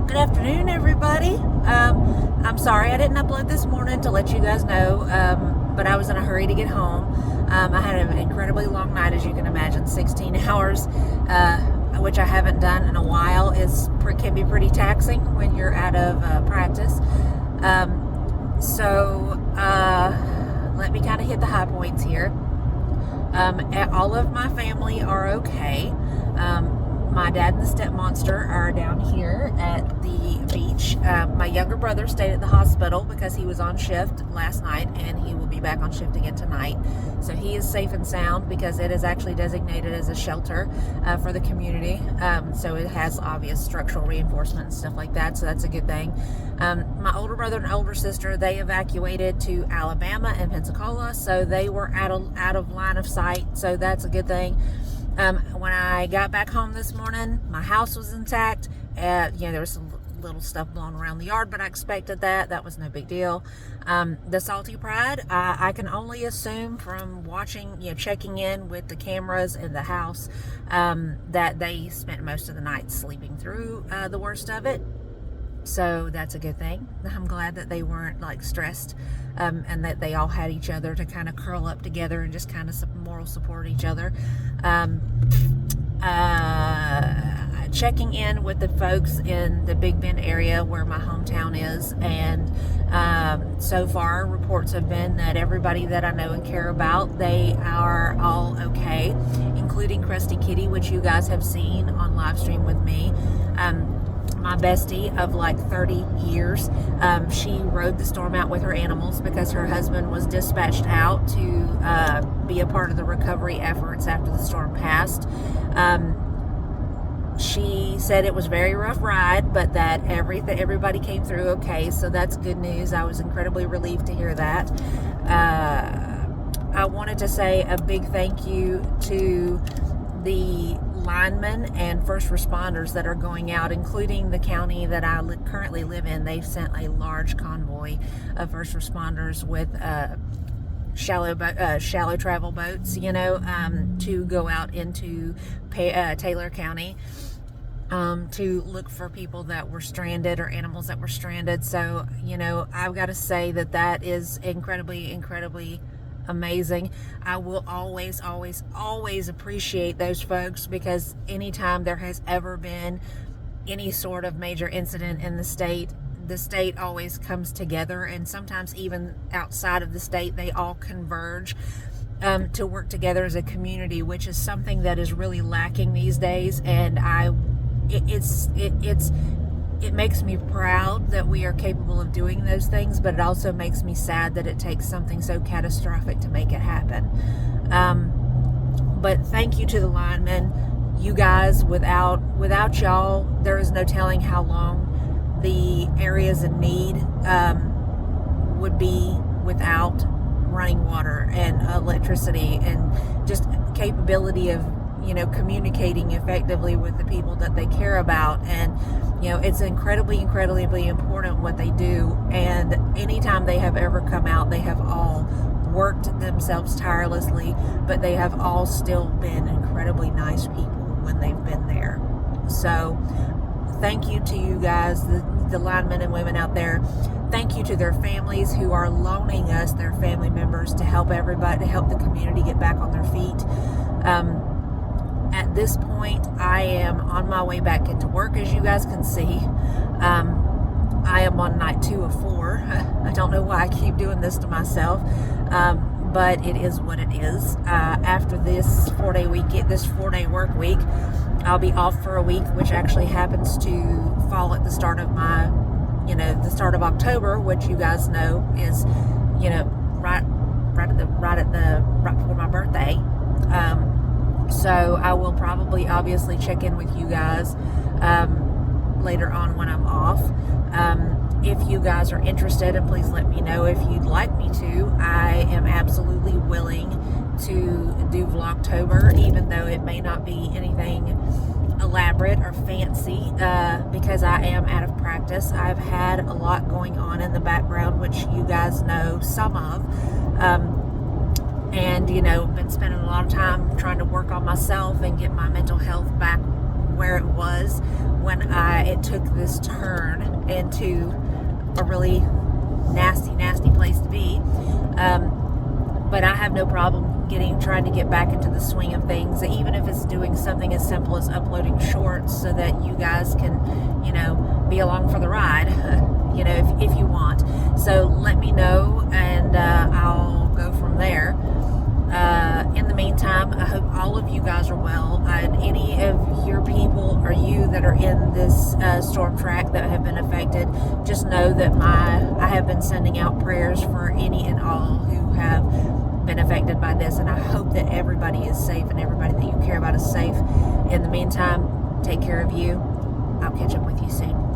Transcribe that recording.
Good afternoon, everybody. I'm sorry I didn't upload this morning to let you guys know, but I was in a hurry to get home. I had an incredibly long night, as you can imagine, 16 hours, which I haven't done in a while. Can be pretty taxing when you're out of practice. Let me kind of hit the high points here. All of my family are okay. My dad and the step monster are down here at the beach. My younger brother stayed at the hospital because he was on shift last night, and he will be back on shift again tonight. So he is safe and sound because it is actually designated as a shelter for the community. So it has obvious structural reinforcement and stuff like that. So that's a good thing. My older brother and older sister, they evacuated to Alabama and Pensacola, so they were out of line of sight. So that's a good thing. When I got back home this morning, my house was intact. There was some little stuff blowing around the yard, but I expected that. That was no big deal. The Salty Pride, I can only assume from watching, checking in with the cameras in the house, that they spent most of the night sleeping through the worst of it. So that's a good thing. I'm glad that they weren't stressed, and that they all had each other to kind of curl up together and just kind of moral support each other. Checking in with the folks in the Big Bend area where my hometown is, and so far reports have been that everybody that I know and care about, they are all okay, including Krusty Kitty, which you guys have seen on live stream with me. My bestie of 30 years, she rode the storm out with her animals because her husband was dispatched out to be a part of the recovery efforts after the storm passed. She said it was a very rough ride, but that everybody came through okay, so that's good news. I was incredibly relieved to hear that. I wanted to say a big thank you to the linemen and first responders that are going out, including the county that I currently live in. They've sent a large convoy of first responders with shallow travel boats, to go out into Taylor County to look for people that were stranded or animals that were stranded. So, I've got to say that is incredibly, incredibly amazing. I will always, always, always appreciate those folks, because anytime there has ever been any sort of major incident in the state always comes together, and sometimes even outside of the state, they all converge to work together as a community, which is something that is really lacking these days. And it makes me proud that we are capable of doing those things, but it also makes me sad that it takes something so catastrophic to make it happen. But thank you to the linemen. You guys, without y'all, there is no telling how long the areas in need would be without running water and electricity and just capability of communicating effectively with the people that they care about. And it's incredibly, incredibly important what they do. And anytime they have ever come out, they have all worked themselves tirelessly, but they have all still been incredibly nice people when they've been there. So thank you to you guys, the linemen and women out there. Thank you to their families who are loaning us their family members to help everybody, to help the community get back on their feet. At this point, I am on my way back into work, as you guys can see. I am on night 2 of 4. I don't know why I keep doing this to myself, but it is what it is. After this 4-day work week, I'll be off for a week, which actually happens to fall at the start of my, the start of October, which you guys know is, right before my birthday. So I will probably obviously check in with you guys later on when I'm off. If you guys are interested, and please let me know if you'd like me to, I am absolutely willing to do Vlogtober, even though it may not be anything elaborate or fancy, because I am out of practice. I've had a lot going on in the background, which you guys know some of. And been spending a lot of time trying to work on myself and get my mental health back where it was when it took this turn into a really nasty place to be. But I have no problem trying to get back into the swing of things, even if it's doing something as simple as uploading shorts so that you guys can, be along for the ride, if you want. So let me know, and I'll go from there. In the meantime, I hope all of you guys are well, and any of your people or you that are in this storm track that have been affected, just know that I have been sending out prayers for any and all who have been affected by this, and I hope that everybody is safe and everybody that you care about is safe. In the meantime, take care of you. I'll catch up with you soon.